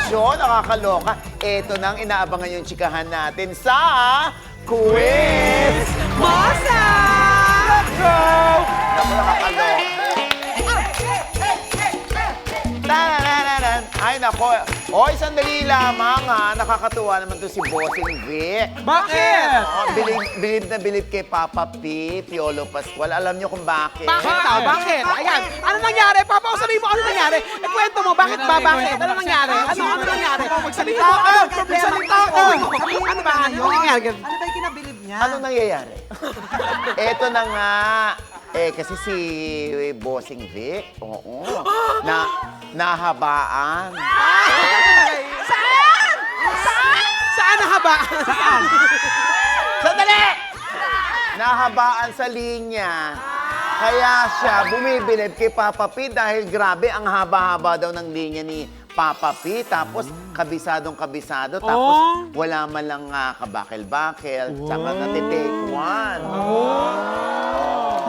show, nakakaloka. Ito nang inaabangan yung chikahan natin sa Quiz Mosa! Let's go! Naku, nakakaloka. Tarararan. Ay, nako. Oy, sandali lamang ha. Nakakatuwa naman to si Bossing Vic. Bakit? Oh, bilib na bilib kay Papa P, Piolo Pascual. Alam niyo kung bakit? Bakit daw? Bakit? Ayan. Ano nangyari? Papa, sabihin mo ano nangyari? Kwento mo, bakit ba? Bakit? Ano nangyari? Ano nangyari? Magsalita ka! Magsalita ka! Ano ba? Ano nangyari? Ano ba yung kinabilib niya? Ano nangyayari? Eto na nga. Kasi si Bossing Vic, oo, nahabaan. Saan? Saan nahabaan? Saan? Sandali! Nahabaan sa linya. Kaya siya bumibilib kay Papa P dahil grabe ang haba-haba daw ng linya ni Papa P. Tapos kabisadong-kabisado. Tapos wala man lang kabakil-bakil. Tsaka natitake one.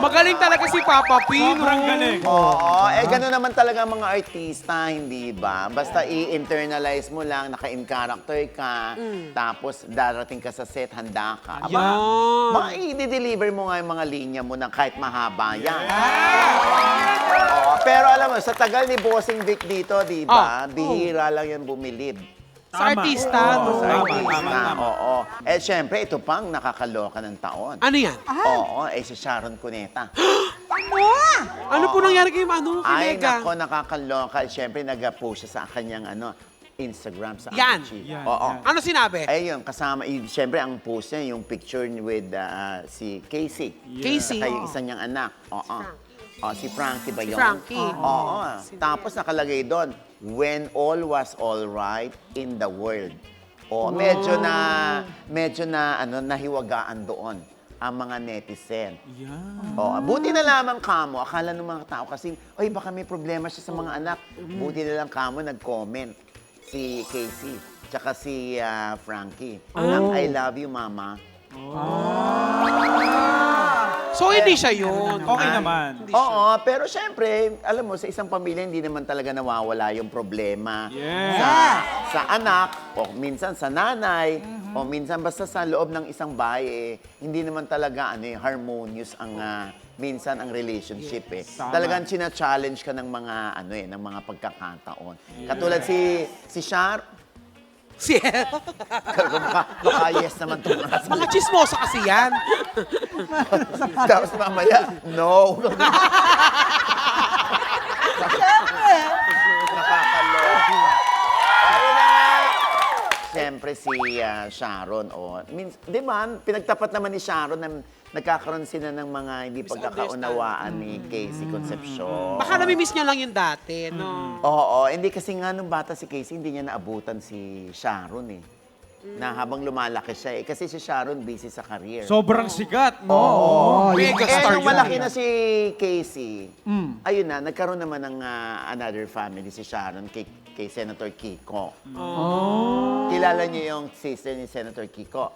Magaling talaga si Papa P. Sobrang galing. Oo, gano'n naman talaga ang mga artista, hindi ba? Basta i-internalize mo lang, naka-in-character ka, tapos darating ka sa set, handa ka. Aba, i-deliver mo nga yung mga linya mo na kahit mahaba yan. Oo, pero alam mo, sa tagal ni Bossing Vic dito, di ba? Bihira lang yan bumilib. Sa artista, no? Sa artista, oo. Siyempre, ito pang nakakaloka ng taon. Ano yan? Oo, si Sharon Cuneta. Ano po nangyari kay Manu? Ay, Kinega? nako, nakakaloka. Siyempre, nag-post siya sa kanyang Instagram sa Yan. IG. Yan, Oo. yan. Ano sinabi? Ayun, kasama, siyempre, ang post niya, yung picture with si Casey. Casey. Saka yung isa niyang anak. Oo. Si Frankie ba Si yun? Frankie. Oo. Tapos nakalagay doon, when all was all right in the world. Medyo na nahiwagaan doon ang mga netizen. Buti na lamang kamo, akala ng mga tao kasi, oy, baka may problema siya sa mga anak. Buti na lang kamo nag-comment si Casey, tsaka si Frankie. Ng I love you, mama. So, hindi siya yun. Okay naman. Oo, pero syempre, alam mo, sa isang pamilya, hindi naman talaga nawawala yung problema sa anak, o minsan sa nanay, o minsan basta sa loob ng isang bahay, hindi naman talaga harmonious ang minsan ang relationship Talagang china-challenge ka ng mga ng mga pagkakataon. Katulad si Char, baka yes naman ito. Mga chismosa kasi yan. Tapos mamaya, no. Nakakaloka. Ayun na nga. Siyempre si Sharon, di ba, pinagtapat naman ni Sharon na nagkakaroon sila ng mga hindi pagkakaunawaan ni Casey Concepcion. Baka namimiss niya lang yung dati, no? Oo, hindi kasi nga nung bata si Casey, hindi niya naabutan si Sharon Na habang lumalaki siya Kasi si Sharon busy sa career. Sobrang sikat, no? Mega star Nung yun. malaki na si Casey, ayun na, nagkaroon naman ng another family si Sharon kay Senator Kiko. Kilala niyo yung sister ni Senator Kiko?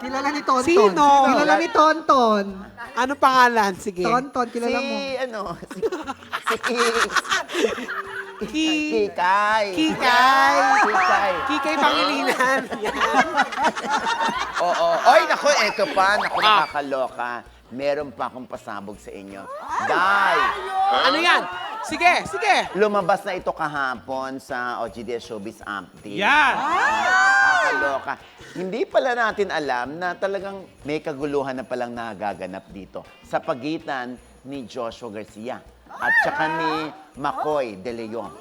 Kilala ni Tonton. Sino? Kilala ni Tonton. Ano pangalan? Sige. Tonton, kilala mo. Kikay. Kikay. Kikay. Kikay Pangilinan. Oo. Oy, naku, eto pa. Naku, nakakaloka. Meron pa akong pasabog sa inyo. Day! Ano yan? Sige, sige. Lumabas na ito kahapon sa OGDS Showbiz Update. Yan! Nakakaloka. Hindi pala natin alam na talagang may kaguluhan na palang nagaganap dito sa pagitan ni Joshua Garcia at saka ni Makoy De Leon.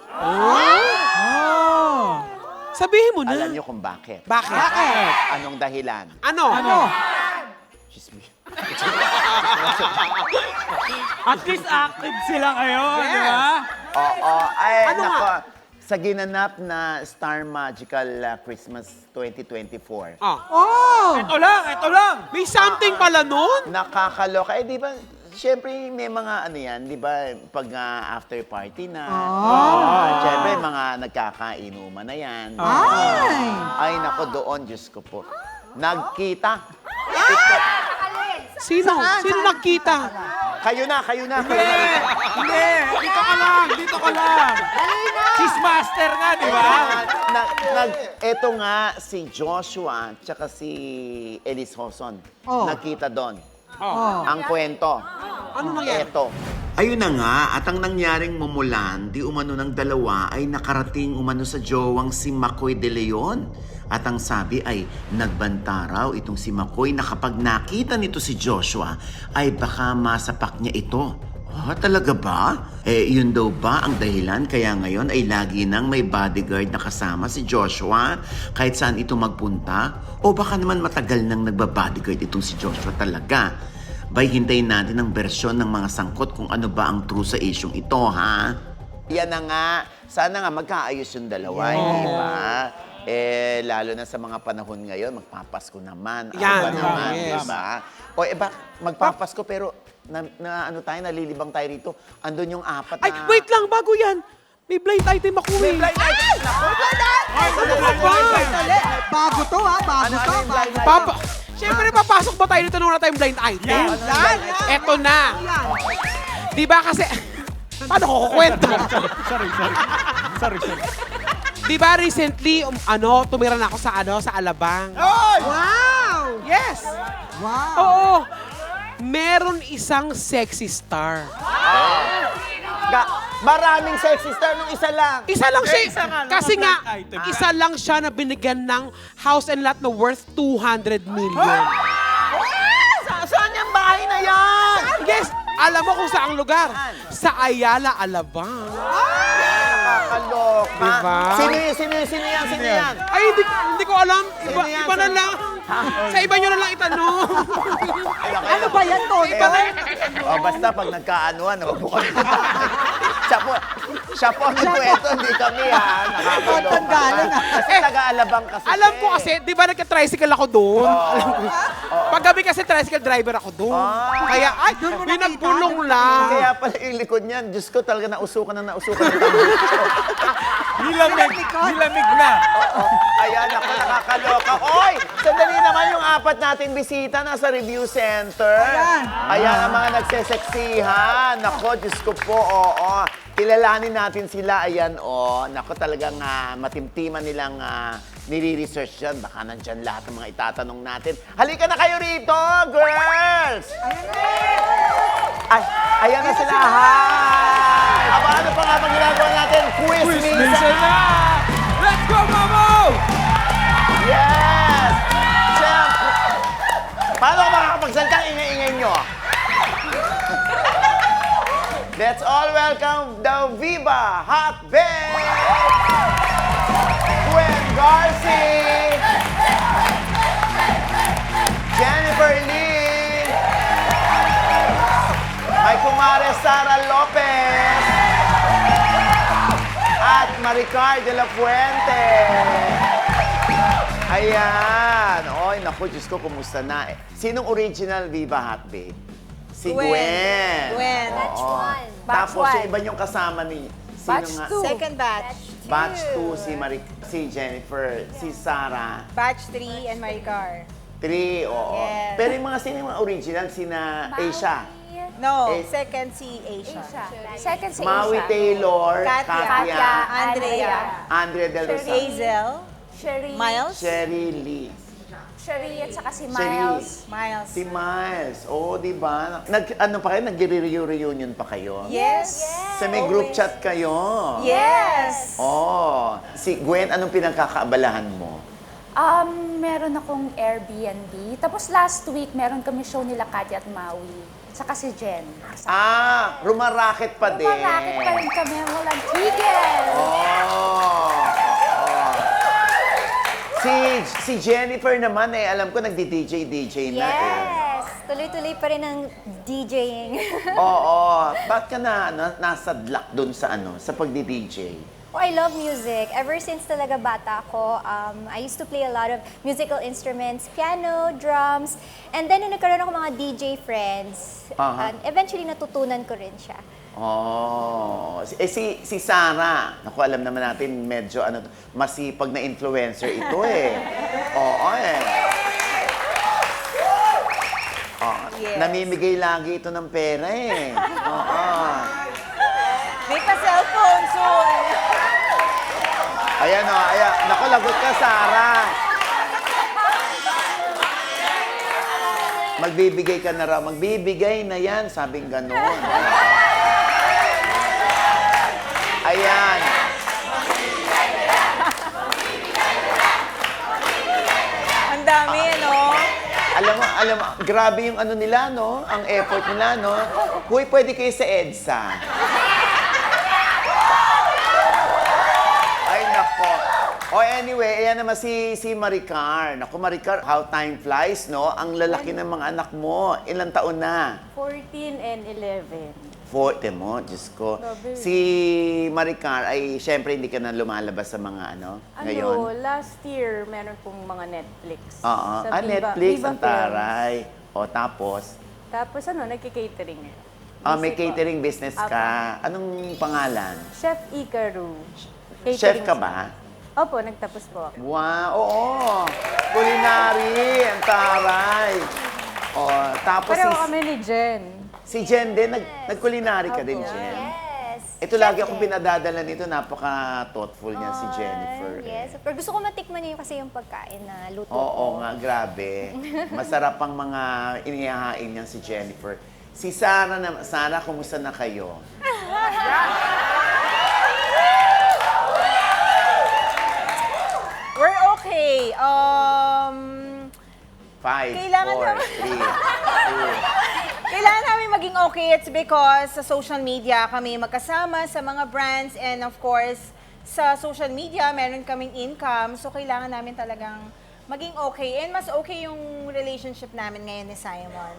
Sabihin mo na. Alam niyo kung bakit? Bakit? Anong dahilan? Ano? Excuse me. At least active sila ngayon, di ba? Oo. Ay, Ano nako. nga? Sa ginanap na Star Magical Christmas 2024. Ito lang! May something pala nun? Nakakaloka. Di ba, siyempre may mga di ba, pag after party na. Siyempre, mga nagkakainuman na yan. Ay, nako, doon, Diyos ko po. Nagkita. Sino? Sino nakita? Kayo na. Hindi, dito ka lang, dito ka lang. Cheese master nga, di ba? Eto nga, si Joshua tsaka si Elise Hoson. Oh. Nakita doon. Oh. Ang kwento. Ano nangyari? Eto. Ayun na nga, at ang nangyaring mumulan, di umano ng dalawa ay nakarating umano sa jowang si Makoy de Leon. At ang sabi ay nagbanta raw itong si Makoy na kapag nakita nito si Joshua ay baka masapak niya ito. Ah, talaga ba? Yun daw ba ang dahilan kaya ngayon ay lagi nang may bodyguard na kasama si Joshua kahit saan ito magpunta? O baka naman matagal nang nagbabodyguard itong si Joshua talaga? Bay, hintayin natin ang bersyon ng mga sangkot kung ano ba ang true sa isyong ito, ha? Yan na nga. Sana nga magkaayos yung dalawa, di ba? Lalo na sa mga panahon ngayon, magpapasko naman. Yan, Ano ba naman, yes. di ba? O, magpapasko pero ano tayo, nalilibang tayo rito. Andun yung apat na... Ay, wait lang, bago yan. May blind item ako eh. Blind item! Naku! Bago to ha, bago Ano to. yung blind item? Papa, siyempre papasok ba tayo dito nung wala tayong blind item? Yan! Eto na. Di ba kasi... Paano ko kukwento? Sorry. Di ba recently, tumira na ako sa Alabang. Wow! Yes! Wow! Oo. Meron isang sexy star. Maraming sexy star nung isa lang. Isa lang siya. isa nga lang Kasi ang nga, blind item. isa lang siya na binigyan ng house and lot na worth 200 million. Saan yung bahay na yan? Yes! Alam mo kung saang lugar? Sa Ayala, Alabang. Nakakaloka. Diba? Sino yan? Ay, hindi ko alam. Sino yan? Iba na lang. Sa iba nyo na lang itanong. Ano ba yan, Tonto? Basta pag nagkaanuan, huwag mo kami. Siya po ang nagkwento, hindi kami ha. Nakakaloka. Ang galing, ah. Kasi taga-alabang kasi. Alam ko kasi, di ba nagka-tricycle ako doon? Alam ko. Paggabi kasi tricycle driver ako doon. Kaya, ay, Doon mo nakita? pinagpulong lang. Kaya pala yung likod niyan, Diyos ko talaga nausukan ng tambucho. Nilamig na. Ayan, ako nakakaloka. Oy, sandali naman yung apat nating bisita nasa review center. Ayan ang mga nagseseksihan. Nako, Diyos ko po, oo. Kilalanin natin sila. Ayan, Nako, talagang matimtiman nilang nire-research yan. Baka nandyan lahat ng mga itatanong natin. Halika na kayo rito, girls! Ay, ayan na sila. Hi! Aba, ano pa nga bang ginagawa natin? Quiz minsan! na! Let's go, Mamo! Yes! Siyempre! Paano ka makakapagsalita? Ingay-ingay nyo. Let's all welcome the Viva Hot Babe! Gwen Garci! Jennifer Lee! May kumare Sara Lopez! At Maricar de la Fuente! Ayan. Oy, naku, Diyos ko, kumusta na? Sinong original Viva Hot Babe? Si Gwen. Gwen. Batch Oo. one. Batch Tapos one. yung iba yung kasama ni... Sino Batch nga? 2. Second batch. Batch 2, si Jennifer, si Sarah. Batch 3 and Maricar. 3, oo. Yes. Pero yung mga sino yung mga original, sina Asia. No, Eh, second si Asia. Second si Maui Asia. Taylor, Katya. Katya, Andrea. Andrea Del Rosario, Hazel. Sherry. Miles. Sherry Lee. Sherry at saka si Sherry. Miles. Miles. Si Miles. Oo, di ba? Ano pa kayo? Nag-reunion pa kayo? Yes. Sa may group chat kayo? Yes. Oh, si Gwen, anong pinagkakaabalahan mo? Meron akong Airbnb. Tapos last week, meron kami show nila Katya at Maui. Saka si Jen. Rumaraket pa din. Malakit pa rin kami. Walang tigil. Oh. Si Jennifer naman alam ko nagdi-DJ na Yes. Tuloy-tuloy pa rin ang DJing. Oo. Bakit ka nasadlak dun sa sa pagdi-DJ? Oh, I love music. Ever since talaga bata ako, I used to play a lot of musical instruments, piano, drums, and then nung nagkaroon ako mga DJ friends, eventually natutunan ko rin siya. Oh. Si Sarah, naku, alam naman natin medyo masipag na influencer ito Oo Yes. Namimigay lagi ito ng pera Oo. May pa-cellphone soon. Ayan o, ayan. Naku, lagot ka, Sarah. Magbibigay ka na raw. Magbibigay na yan, sabing ganon. Ayan. Ang dami, ano? Alam mo, grabe yung ano nila, no? Ang effort nila, no? Huy, pwede kayo sa EDSA. Ay, nako. O anyway, ayan naman si Maricar. Naku, Maricar, how time flies, no? Ang lalaki ng mga anak mo. Ilang taon na? 14 and 11. Forte mo, Diyos ko. Grabe. Si Maricar ay, syempre, hindi ka na lumalabas sa mga ano, ngayon. Last year, meron pong mga Netflix. Oo. Sa Netflix, Viva ang taray. O, tapos? Tapos May nagki-catering. Music po. catering business ka. Anong pangalan? Chef Ikaru. Chef ka Catering ba? Opo, nagtapos po ako. Wow, oo. Culinary, ang taray. O, tapos Pareho kami ni Jen. si Jen din, nag-culinary ka din, Jen. Yes. Ito lagi Chef akong din. pinadadala nito, napaka-thoughtful niya si Ah, Jennifer. Yes. Pero gusto ko matikman niyo kasi yung pagkain na luto Oo ko. nga, grabe. Masarap ang mga inihahain niyan si Jennifer. Si Sarah, Sarah, kumusta na kayo? We're okay. 5, Kailangan 4, naman. 3, 2. Kailangan namin maging okay. It's because sa social media kami magkasama sa mga brands and of course, sa social media meron kaming income. So kailangan namin talagang maging okay. And mas okay yung relationship namin ngayon ni Simon.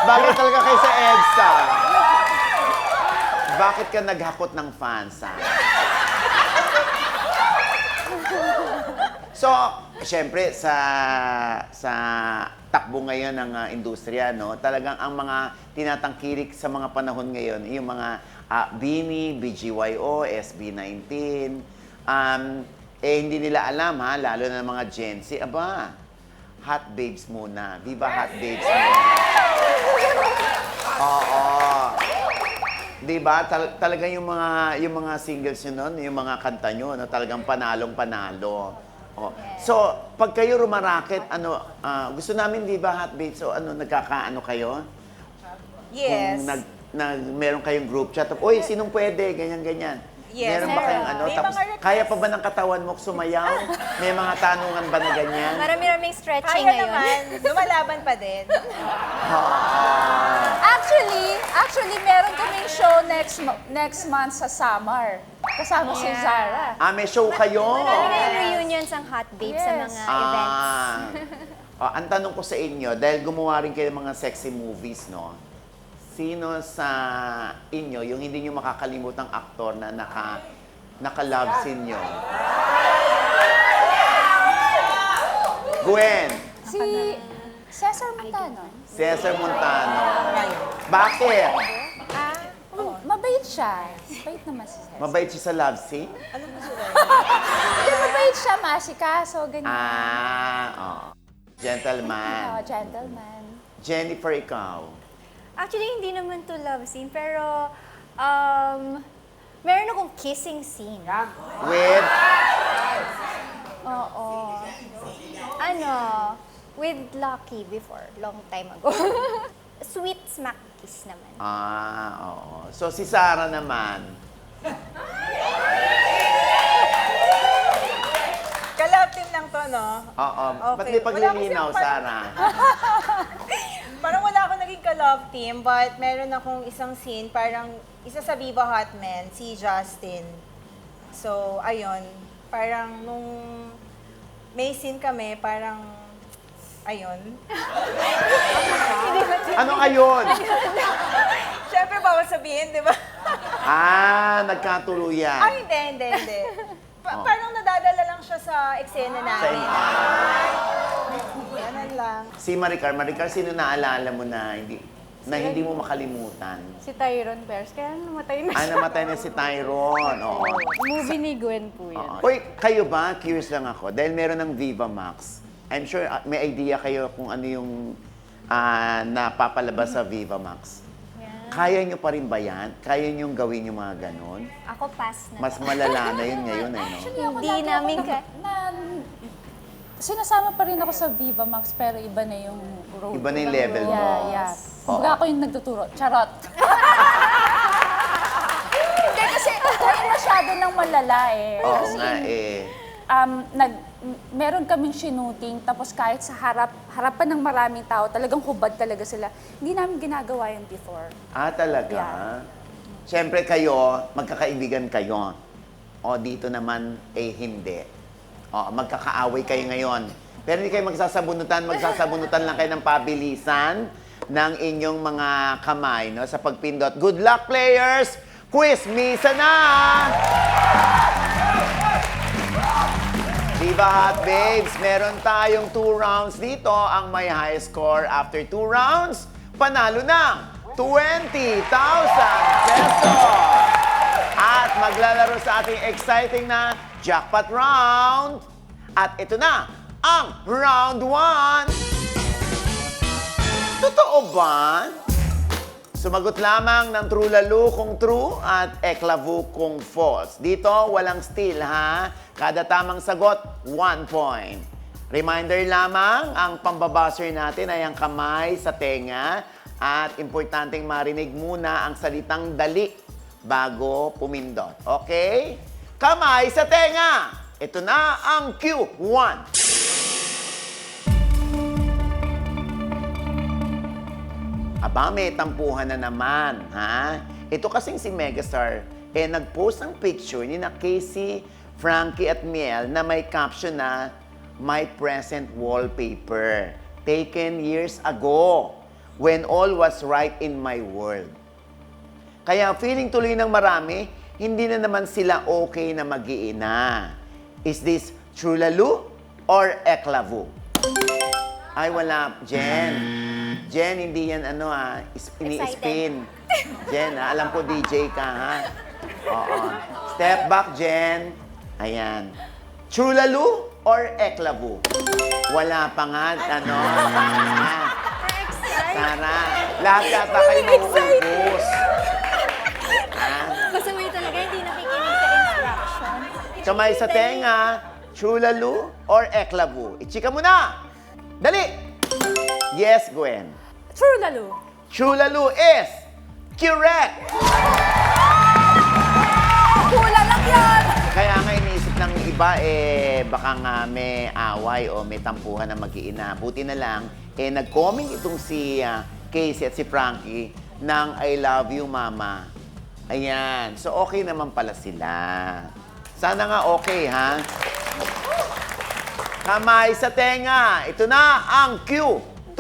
Bakit talaga kayo sa EDSA? Bakit ka naghakot ng fans, ha? So, syempre, sa takbo ngayon ng industriya, no, talagang ang mga tinatangkilik sa mga panahon ngayon, yung mga BINI, BGYO, SB19, hindi nila alam, ha, lalo na ng mga Gen Z, hot babes muna. Viva hot babes muna. Oo. Diba? Talaga yung mga singles nyo nun, yung mga kanta nyo, no? Talagang panalong-panalo. Oh. So, pag kayo rumaraket, gusto namin, di ba, hot babes, so nagkakaano kayo? Yes. Kung meron kayong group chat, uy, sinong pwede, ganyan-ganyan. Yes, Meron ba kayong meron. May tapos mga requests. kaya pa ba ng katawan mo sumayaw? May mga tanungan ba na ganyan? Marami-raming stretching Kaya ngayon. naman, lumalaban pa din. Actually, meron kaming show next month sa Samar. Kasama si Zara. May show kayo? Marami kayong reunions ang Hot Babe sa mga events. Ang tanong ko sa inyo, dahil gumawa rin kayo ng mga sexy movies, no? Sino sa inyo yung hindi nyo makakalimutang aktor na naka-love scene nyo? Gwen, Si Cesar Montano. Cesar Montano. Bakit? Mabait siya. Mabait naman si Cesar. Mabait siya sa love scene? Hindi, mabait siya, masikaso, ganyan. Gentleman. Gentleman. Jennifer, ikaw? Actually, hindi naman to love scene, pero meron akong kissing scene. With? Oo. With Lucky before, long time ago. Sweet smack kiss naman. Oo. So, si Sarah naman. Kalab team lang to, no? Oo. Ba't Okay. may paglilinaw, Wala kasi Sarah? Parang wala akong naging ka-love team, but meron akong isang scene, parang isa sa Viva Hot Men, si Justin. So, ayun. Parang nung may scene kami, parang, ayun. Ano ayun? Siyempre, bawal sabihin, di ba? Nagkatuluyan. Ay, hindi. Parang nadadala lang siya sa eksena namin. Ganun lang. Si Maricar, sino naalala mo na hindi na hindi mo makalimutan? Si Tyron Bears, kaya namatay na siya. Namatay na si Tyron. Oo. Movie ni Gwen po yun. Oo. Uy, kayo ba? Curious lang ako. Dahil meron ng Viva Max. I'm sure may idea kayo kung ano yung napapalabas sa Viva Max. Kaya nyo pa rin ba yan? Kaya nyo gawin yung mga ganon? Ako pass na. Mas malala na yun ngayon, eh, no? Actually, ako Hindi lagi namin ako sinasama pa rin ako sa Viva Max, pero iba na yung role. Iba na yung level mo. Yeah. Oo. Kumbaga ako yung nagtuturo. Charot. Hindi kasi tayo masyado ng malala eh. Oo As nga in, eh. meron kaming shooting, tapos kahit sa harapan ng maraming tao, talagang hubad talaga sila. Hindi namin ginagawa yun before. Talaga? Yeah. Siyempre kayo, magkakaibigan kayo. O dito naman, hindi. O, magkakaaway kayo ngayon. Pero hindi kayo magsasabunutan lang kayo ng pabilisan ng inyong mga kamay, no, sa pagpindot. Good luck, players! Quiz, misa na! Diba, Hot Babes? Meron tayong 2 rounds dito. Ang may high score after 2 rounds, panalo ng 20,000 pesos! At maglalaro sa ating exciting na jackpot round. At ito na, ang round 1. Totoo ba? Sumagot lamang ng true lalo kung true at eklavu kung false. Dito, walang steal, ha? Kada tamang sagot, 1 point. Reminder lamang, ang pambabuzzer natin ay ang kamay sa tenga. At importanteng marinig muna ang salitang dali bago pumindot. Okay? Kamay sa tenga! Ito na ang Q1. Aba, may tampuhan na naman, ha? Ito kasing si Megastar, nag-post ng picture ni na Casey, Frankie at Miel na may caption na My Present Wallpaper, taken years ago, when all was right in my world. Kaya feeling tuloy ng marami, hindi na naman sila okay na mag-iina. Is this true lalo or eklavu? Ay, wala, Jen. Jen, hindi yan ini-spin. Jen, alam ko DJ ka, ha? Oo. Step back, Jen. Ayan. True lalo or eklavu? Wala pa nga, Tara, lahat yata kayo mauubos. Basta may talaga hindi nakikinig sa instruction. Kamay sa tenga, true lalo or eklavu? Ichika mo na! Dali! Yes, Gwen. True lalo. True lalo is correct! Kulang lang yan! Kaya nga iniisip ng iba, baka nga may away o may tampuhan na mag-iina. Buti na lang, nag-comment itong si Casey at si Frankie ng I love you, mama. Ayan. So, okay naman pala sila. Sana nga okay, ha? Kamay sa tenga. Ito na ang Q2.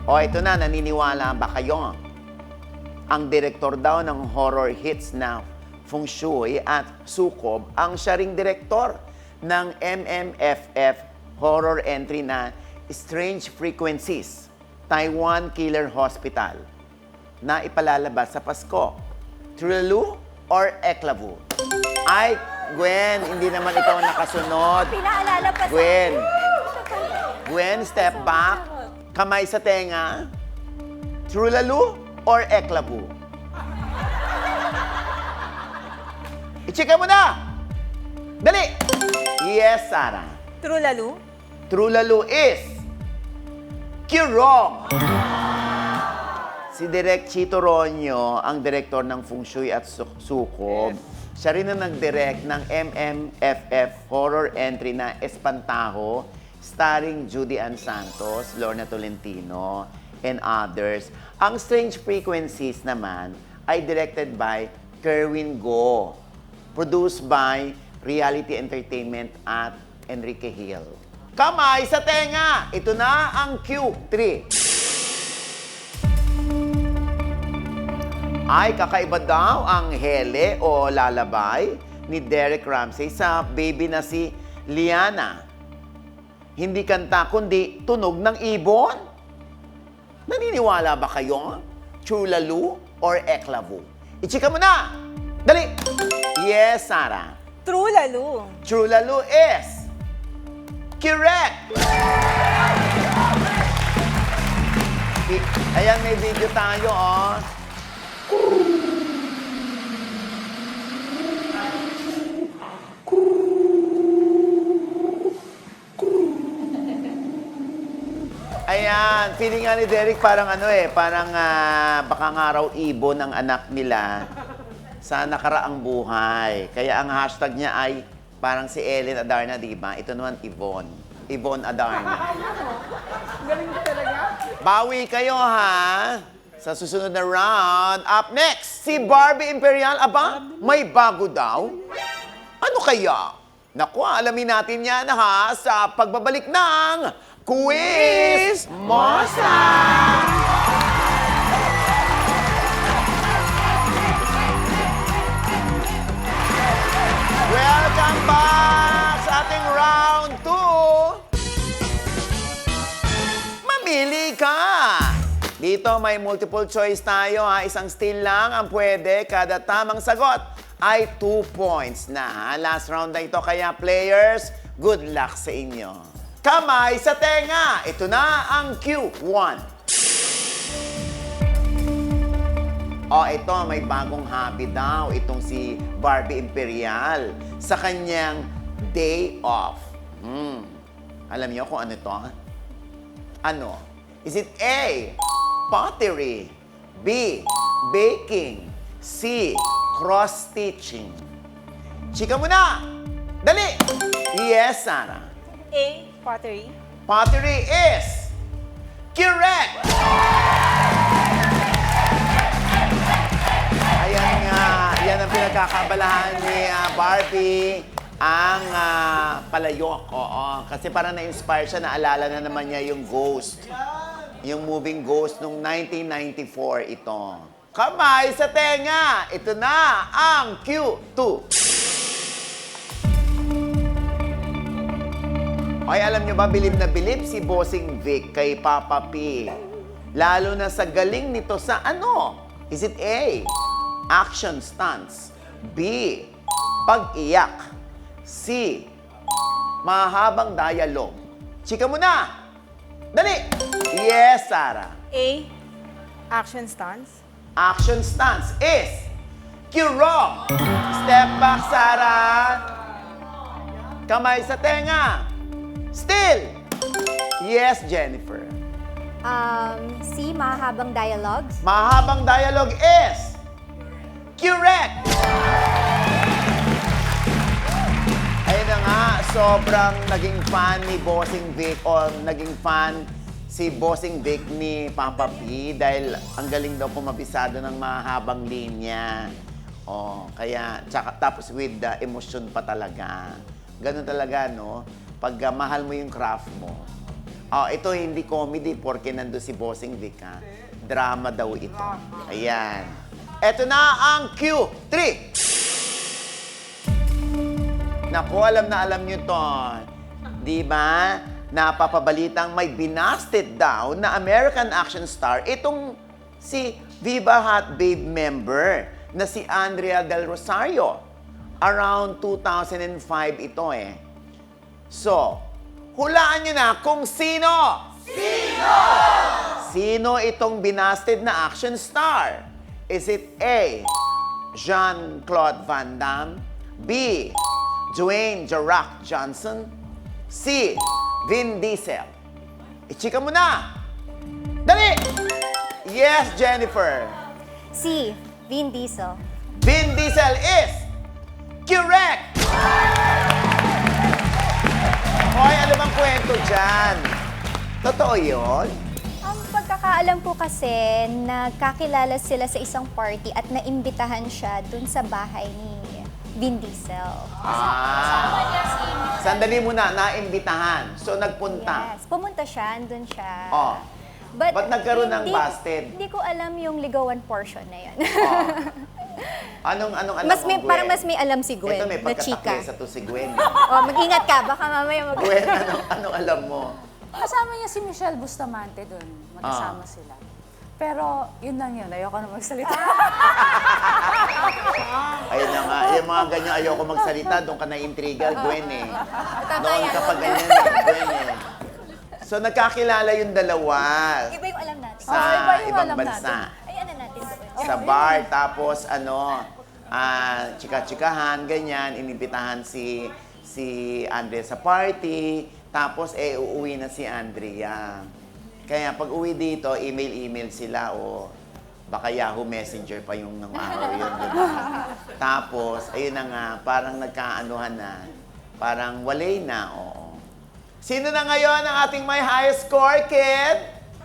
O, ito na. Naniniwala ba kayo? Ang direktor daw ng horror hits na Feng Shui at Sukob ang siya ring direktor ng MMFF horror entry na Strange Frequencies, Taiwan Killer Hospital, na ipalalabas sa Pasko. True or eklavu? Ay, Gwen, hindi naman ikaw nakasunod. Pinaalala pa sa Gwen. Gwen, step back. Kamay sa tenga. True lalo or eklavu? I-checka mo na! Dali! Yes, Sarah. True lalo? True lalo is Kirong. Si Direk Chito Ronyo, ang direktor ng Feng Shui at Sukob, siya rin ang nag-direct ng MMFF horror entry na Espantajo, starring Judy Ann Santos, Lorna Tolentino, and others. Ang Strange Frequencies naman ay directed by Kerwin Go, produced by Reality Entertainment at Enrique Hill. Kamay sa tenga! Ito na ang Q3. Ay, kakaiba daw ang hele o lalabay ni Derek Ramsey sa baby na si Liana. Hindi kanta, kundi tunog ng ibon. Naniniwala ba kayo? Chulalu or eklavu? Ichika mo na! Dali! Yes, Sarah. True lalo. Chulalu is correct! Ayan, may video tayo, oh. Ayan, feeling nga ni Derek parang parang baka nga raw ibon ang anak nila sa nakaraang buhay. Kaya ang hashtag niya ay parang si Ellen Adarna, di ba? Ito naman, Yvonne. Yvonne Adarna. Galing talaga. Bawi kayo, ha? Sa susunod na round. Up next, si Barbie Imperial. Aba, may bago daw? Ano kaya? Naku, alamin natin yan, ha? Sa pagbabalik ng Quiz Mosa! Welcome back sa ating round 2. Mamili ka! Dito may multiple choice tayo, ha? Isang steal lang ang pwede. Kada tamang sagot ay 2 points na, ha? Last round na ito, kaya players, good luck sa inyo. Kamay sa tenga! Ito na ang Q1. Ito, may bagong hobby daw. Itong si Barbie Imperial sa kanyang day off. Alam niyo kung ano ito? Ano? Is it A, pottery, B, baking, C, cross-stitching? Chika mo na! Dali! Yes, Sarah. A, pottery. Pottery is correct! Ayan nga, yan ang pinagkakabalahan ni Barbie, ang palayok. Oo, kasi parang na-inspire siya, naalala na naman niya yung Ghost. Yung moving Ghost nung 1994 ito. Kamay sa tenga! Ito na ang Q2. Ay, alam niyo ba, bilib na bilib si Bossing Vic kay Papa P. Lalo na sa galing nito sa ano? Is it A, action stunts, B, pag-iyak, C, mahabang dialogue? Chika mo na! Dali! Yes, Sarah. A, action stunts. Action stunts is wrong. Step back, Sarah. Kamay sa tenga. Still. Yes, Jennifer. C, mahabang dialogues. Mahabang dialogue is correct. Ayun na nga, sobrang naging fan ni Bossing Vic o naging fan si Bossing Vic ni Papa P dahil ang galing daw pumabisado ng mahabang linya. Kaya, tapos with the emotion pa talaga. Ganun talaga, no? Pag mahal mo yung craft mo. Ito hindi comedy porque nando si Bossing Vic, ha? Drama daw ito. Ayan. Ito na ang Q3. Naku, alam na alam nyo to. Di ba? Napapabalitang may binasted daw na American action star itong si Viva Hot Babe member na si Andrea Del Rosario. Around 2005 ito eh. So, hulaan nyo na kung sino? Sino itong binasted na action star? Is it A, Jean-Claude Van Damme, B, Dwayne The Rock Johnson, C, Vin Diesel? Ichika mo na! Dali! Yes, Jennifer. C, Vin Diesel. Vin Diesel is correct! Hoy, ano bang kwento dyan? Totoo yun? Ang pagkakaalam ko kasi, nagkakilala sila sa isang party at naimbitahan siya dun sa bahay ni Vin Diesel. Sandali muna, naimbitahan. So, nagpunta. Yes, pumunta siya, andun siya. Ba't nagkaroon ng busted? Hindi ko alam yung ligawan portion na yun. Anong alam Mas mo, may, Gwen? parang mas may alam si Gwen Ito may na chika. pagkatakesa to si Gwen. Oh, mag-ingat ka, baka mamaya Gwen, anong alam mo? Kasama niya si Michelle Bustamante doon. Magkasama sila. Pero, yun lang yun. Ayoko na magsalita. Ayun na nga, yung mga ganyan, ayoko magsalita, doon ka na-intriga, Gwen eh. Doon yan. ka pa ganyan eh, Gwen eh. So, nagkakilala yung dalawa Iba yung alam natin. sa iba yung ibang alam bansa. Ay, ano natin doon? Sa bar, tapos chika-chikahan, ganyan, inibitahan si Andrea sa party, tapos uuwi na si Andrea. Kaya pag uwi dito, email sila o baka Yahoo Messenger pa yung nung araw yun, di ba? Tapos, ayun na nga, parang nagkaanuhan na, parang walay na, oo. Sino na ngayon ang ating may highest score, kid?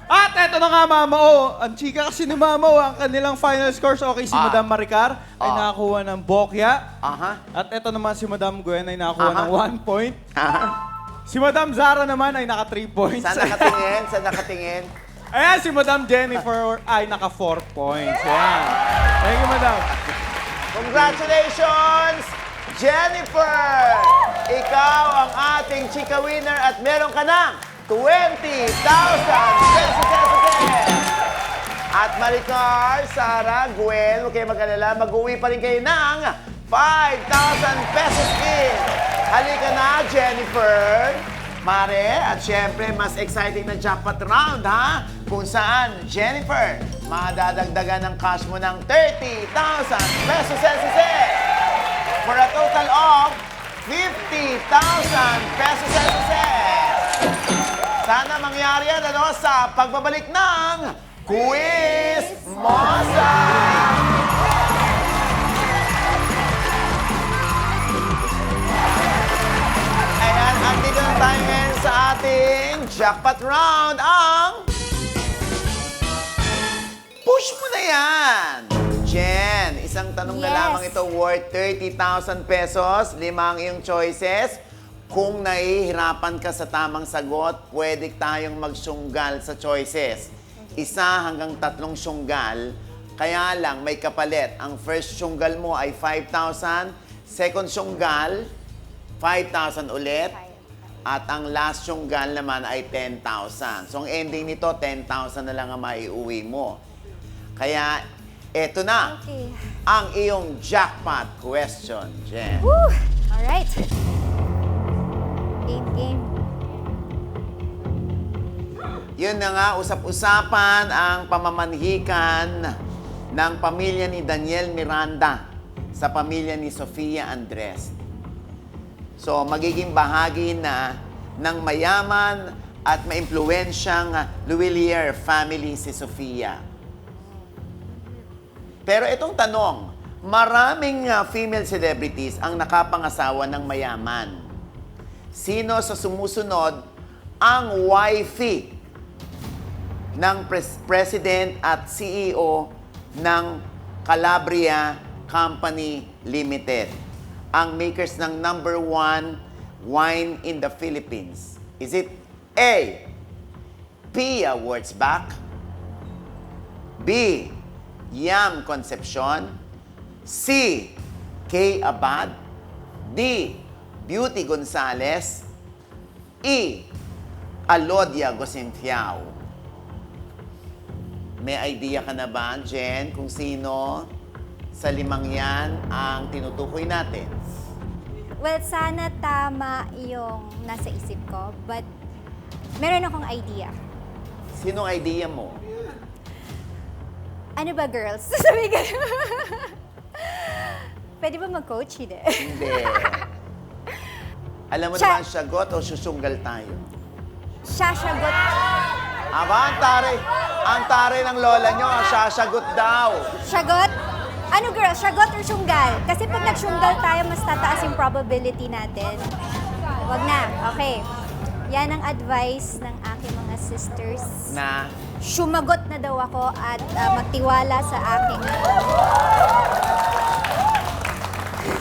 At eto na nga, Mama O. Ang chika kasi ni Mama O, ang kanilang final scores. Okay, si Madam Maricar ay nakakuha ng bokya. Aha. At eto naman si Madam Gwen ay nakakuha ng 1 point. Aha. Si Madam Zara naman ay naka 3 points. Saan nakatingin? Saan nakatingin? Ayan, si Madam Jennifer ay naka 4 points. Ayan. Thank you, Madam. Congratulations, Jennifer! Ikaw ang ating chika winner at meron ka ng 20,000 pesos. At Maricar, Sarah, Gwen, huwag kayo mag-alala, mag-uwi pa rin kayo ng 5,000 pesos each. Halika na, Jennifer, Mare, at syempre, mas exciting na jackpot round, ha? Kung saan, Jennifer, madadagdagan ng cash mo ng 30,000 pesos. For a total of 50,000 pesos. Sana mangyari yan, sa pagbabalik ng Quiz Mosa! Ayan, andito na tayo ngayon sa ating jackpot round, ang push mo na yan! Jen, isang tanong na Yes. lamang ito worth 30,000 pesos, 5 ang iyong choices. Kung nahihirapan ka sa tamang sagot, pwede tayong magsunggal sa choices. 1 hanggang 3 sunggal, kaya lang may kapalit. Ang first sunggal mo ay 5,000, second sunggal, 5,000 ulit, at ang last sunggal naman ay 10,000. So ang ending nito, 10,000 na lang ang maiuwi mo. Kaya, eto na Okay. ang iyong jackpot question, Jen. Woo! Alright. Game. Yun na nga, usap-usapan ang pamamanhikan ng pamilya ni Daniel Miranda sa pamilya ni Sofia Andres. So, magiging bahagi na ng mayaman at maimpluwensyang Luwilier family si Sofia. Pero itong tanong, maraming female celebrities ang nakapangasawa ng mayaman. Sino sa sumusunod ang wifey ng President at CEO ng Calabria Company Limited? Ang makers ng #1 wine in the Philippines. Is it A. Pia Wurtzbach, B. Yam Concepcion, C. Kay Abad, D. Beauty Gonzales, E. Alodia Gosimfiao. May idea ka na ba, Jen, kung sino sa 5 yan ang tinutukoy natin? Well, sana tama yung nasa isip ko, but meron akong idea. Sinong idea mo? Ano ba, girls? Sabi ka. Pwede ba mag-coach? Hindi. Hindi. Alam mo Siya- naman, sagot o susunggal tayo? Sasagot. Aba, ang tare ng lola nyo, sasagot daw. Sagot? Ano, girls? Sagot or sunggal? Kasi pag nag-sunggal tayo, mas tataas yung probability natin. Wag na. Okay. Yan ang advice ng aking mga sisters. Na, Sumagot na daw ako at magtiwala sa aking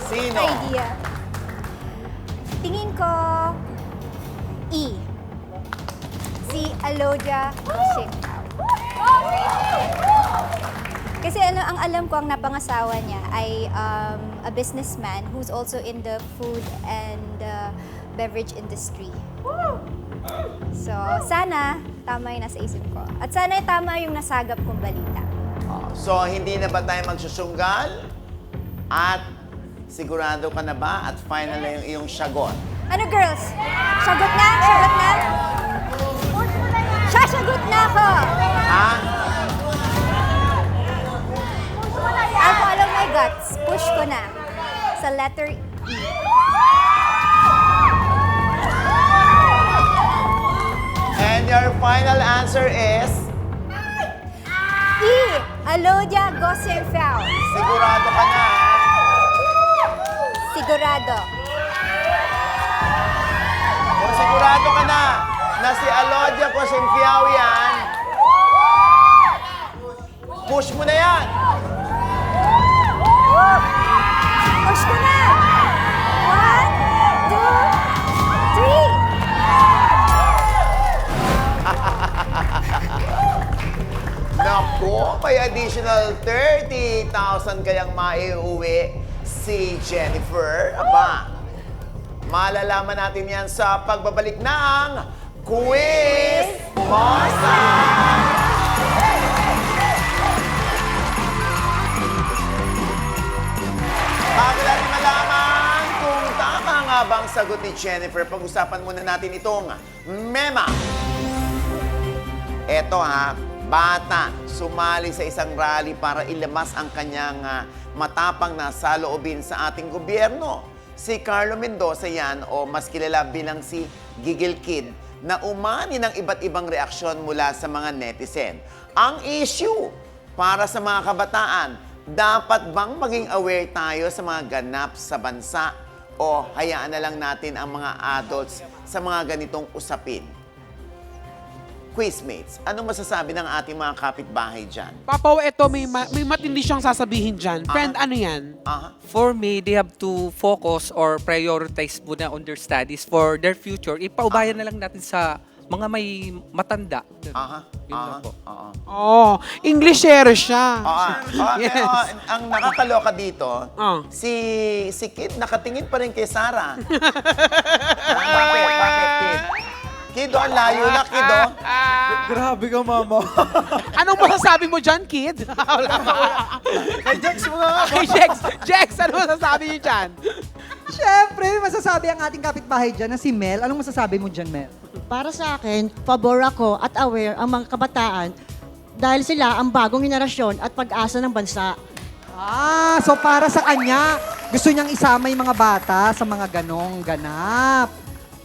sino? idea. Tingin ko, E. Si Alodia Gosimfiao. Kasi ang alam ko, ang napangasawa niya ay a businessman who's also in the food and beverage industry. So, sana tama yung nasa isip ko. At sana tama yung nasagap kong balita. So, hindi na ba tayo magsusunggal? At sigurado ka na ba? At final na yung iyong sagot. Ano girls? Sagot na? Sagot na? Sasagot na ako! Ha? I'll follow my guts. Push ko na. Sa letter E. And your final answer is? E. Alodia Gosenfeld. Sigurado ka na, ha? Sigurado. Kung sigurado ka na si Alodia Cosenfiao yan, push mo na yan! Push ko na! 1, 2, 3! Naku, may additional 30,000 kayang maiuwi si Jennifer. Aba, malalaman natin yan sa pagbabalik ng Quiz Mosa! Bago natin malaman kung tama nga bang sagot ni Jennifer, pag-usapan muna natin itong mema. Eto ha, bata sumali sa isang rally para ilabas ang kanyang matapang na saloobin sa ating gobyerno. Si Carlo Mendoza yan o mas kilala bilang si Gigil Kid na umani ng iba't ibang reaksyon mula sa mga netizen. Ang issue para sa mga kabataan, dapat bang maging aware tayo sa mga ganap sa bansa o hayaan na lang natin ang mga adults sa mga ganitong usapin? Quizmates, anong masasabi ng ating mga kapitbahay dyan? Papaw, eto may matindi siyang sasabihin dyan. Friend, ano yan? Aha. For me, they have to focus or prioritize muna on their studies for their future. Ipaubayan na lang natin sa mga may matanda. Aha. Yun lang po. Oh, Englishero siya. Yes. Pero ang nakakaloka dito, Ah. si Kid nakatingin pa rin kay Sarah. Bakit? Bakit, Kid? Kid, ang layo na, Kid, oh. Grabe ka, mama. Anong masasabi mo dyan, kid? Kay Jex mo nga. Okay, Jex, ano masasabi niyo dyan? Siyempre, may masasabi ang ating kapitbahay dyan na si Mel. Anong masasabi mo dyan, Mel? Para sa akin, pabor ako at aware ang mga kabataan dahil sila ang bagong henerasyon at pag-asa ng bansa. So para sa kanya, gusto niyang isama yung mga bata sa mga ganong ganap.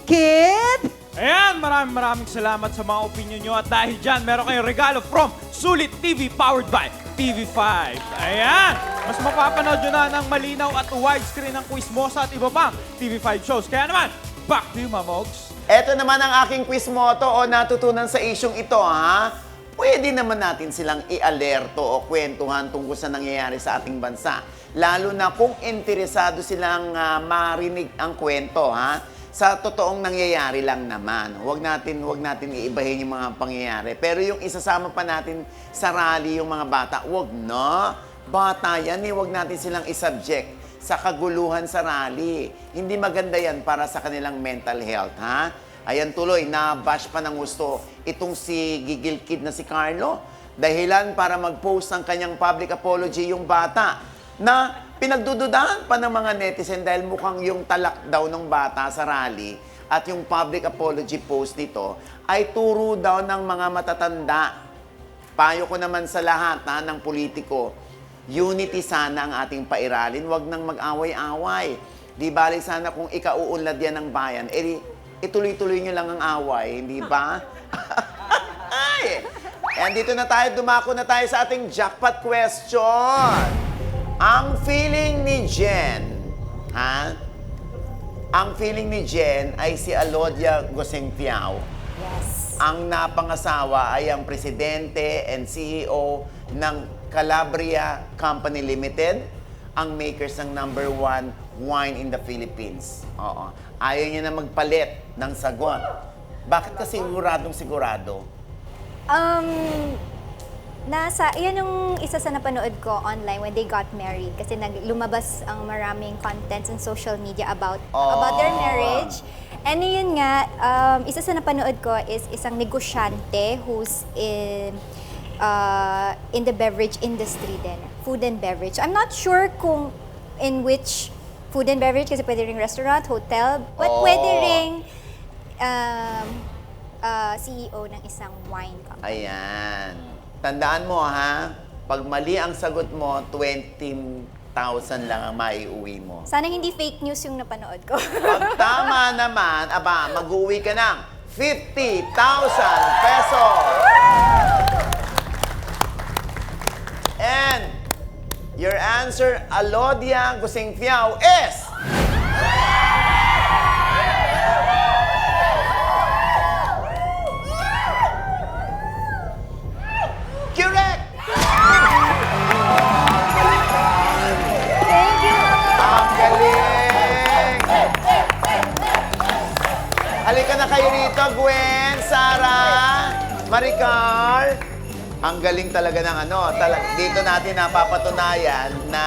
Kid? Ayan, maraming salamat sa mga opinion nyo. At dahil dyan, meron kayong regalo from Sulit TV powered by TV5. Ayan! Mas mapapanood nyo na ng malinaw at widescreen ng Quiz Mosa at iba pang TV5 shows. Kaya naman, back to you, Mama Ogs. Ito naman ang aking quiz motto o natutunan sa isyong ito, ha? Pwede naman natin silang i-alerto o kwentuhan tungkol sa nangyayari sa ating bansa. Lalo na kung interesado silang marinig ang kwento, ha? Sa totoong nangyayari lang naman. Huwag natin iibahin yung mga pangyayari. Pero yung isasama pa natin sa rally yung mga bata, huwag na. Bata yan, huwag natin silang isubject sa kaguluhan sa rally. Hindi maganda yan para sa kanilang mental health, ha? Ayan tuloy, nabash pa ng gusto itong si Gigil Kid na si Carlo. Dahilan para mag-post ng kanyang public apology yung bata na pinagdududahan pa ng mga netizen dahil mukhang yung talak daw ng bata sa rally at yung public apology post nito ay turo daw ng mga matatanda. Payo ko naman sa lahat ng politiko, unity sana ang ating pairalin, wag nang mag-away-away. Di bali sana kung ikauunlad yan ng bayan, ituloy-tuloy nyo lang ang away, hindi ba? Ay! And dito na tayo, dumako na tayo sa ating jackpot question. Ang feeling ni Jen, Ang feeling ni Jen ay si Alodia Gosenfiao. Yes. Ang napangasawa ay ang presidente and CEO ng Calabria Company Limited, ang makers ng #1 wine in the Philippines. Oo. Ayaw niya na magpalit ng sagot. Bakit ka siguradong sigurado? Yan yung isa sa napanood ko online when they got married. Kasi lumabas ang maraming contents on social media about their marriage. And yun nga, isa sa napanood ko is isang negosyante who's in the beverage industry din. Food and beverage. I'm not sure kung in which food and beverage kasi pwede ring restaurant, hotel, but pwede ring CEO ng isang wine company. Ayan. Tandaan mo ha, pag mali ang sagot mo, 20,000 lang ang maiuwi mo. Sana hindi fake news yung napanood ko. Pag tama naman, mag-uwi ka ng 50,000 pesos. And your answer, Alodia Gusing Fiao, is... Correct! Thank you! Ang galing! Halika na kayo rito, Gwen, Sarah, Maricar. Ang galing talaga ng dito natin napapatunayan na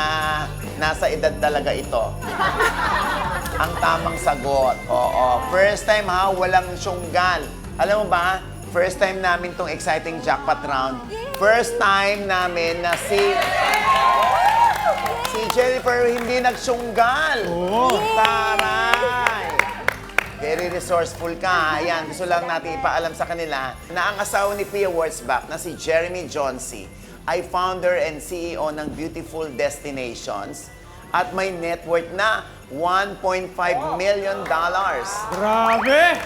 nasa edad talaga ito. Ang tamang sagot. Oo. First time ha, walang syunggal. Alam mo ba, first time namin tong exciting jackpot round. First time namin na si Jennifer hindi nagsyunggal. Taray! Very resourceful ka. Ayan, gusto lang natin ipaalam sa kanila na ang asawa ni Pia Wurzbach na si Jeremy Johnsy ay founder and CEO ng Beautiful Destinations at may net worth na $1.5 million. Grabe!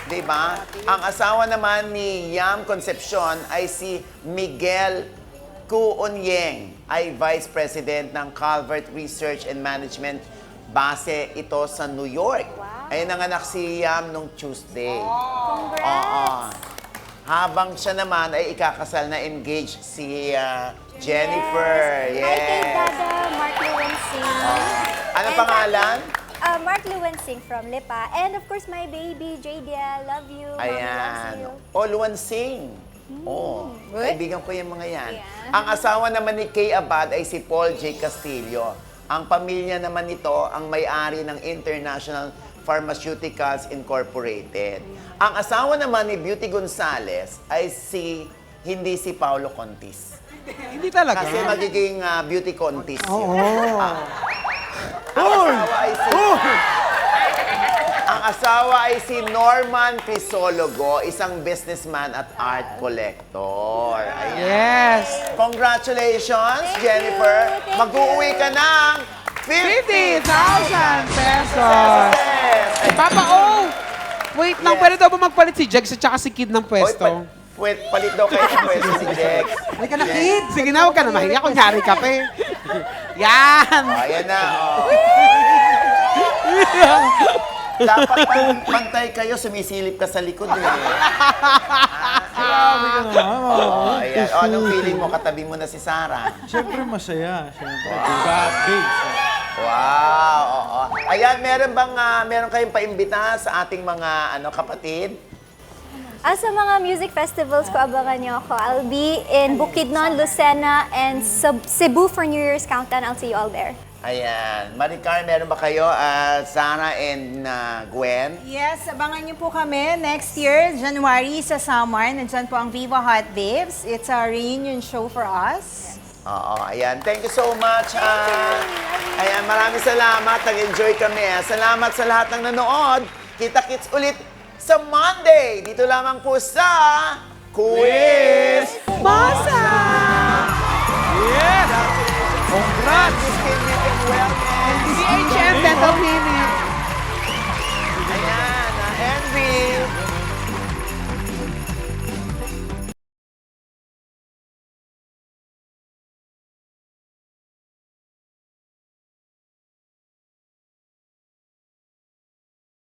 Diba? Ang asawa naman ni Yam Concepcion ay si Miguel Cuonyeng, ay Vice President ng Calvert Research and Management. Base ito sa New York. Ay nanganak si Yam nung Tuesday. Congrats! Habang siya naman ay ikakasal na engaged si Jennifer. Yes. Hi kay Dada Mark Lewensing. Anong pangalan? Mark Lewensing from Lipa. And of course, my baby, JDL. Love you. Mommy loves you. Ayan. Luwansing. Kaibigan ko yung mga yan. Yeah. Ang asawa naman ni Kay Abad ay si Paul J. Castillo. Ang pamilya naman nito ang may-ari ng International Pharmaceuticals Incorporated. Ang asawa naman ni Beauty Gonzales ay hindi si Paulo Contis. Hindi talaga. Kasi magiging beauty contest yun. Ang asawa ay si Norman Crisologo, isang businessman at art collector. Ayan. Yes. Congratulations, Jennifer. Thank you. Mag-uwi ka ng 50,000 pesos. Papa O! Wait lang, pwede daw ba magpalit si Jegs at saka si Kid ng pwesto? Palit daw kayo ng pwesto si Jex. Ay ka na, kid! Sige na, huwag ka na mahiya. Kunyari ka pa eh. Yan! Ayan na, Dapat pantay kayo, sumisilip ka sa likod eh. Grabe ka naman. Ayan. Anong feeling mo? Katabi mo na si Sarah. Siyempre masaya. Siyempre. God babes. Wow, oo. Ayan, meron kayong paimbita sa ating mga kapatid? Sa mga music festivals ko, abangan niyo ako. I'll be in Bukidnon, Lucena, and Cebu for New Year's Countdown. I'll see you all there. Ayan. Maricar, meron ba kayo? Sarah and Gwen? Yes, abangan niyo po kami next year, January sa Samar. Nandyan po ang Viva Hot Babes. It's a reunion show for us. Oo, ayan. Thank you so much. Ayan, maraming salamat. Nag-enjoy kami. Salamat sa lahat ng nanood. Kita-kits ulit sa Monday. Dito lamang po sa Quiz Masa! Yes! Congrats! Skin Deep and Wellness. DHM Dental Clinic.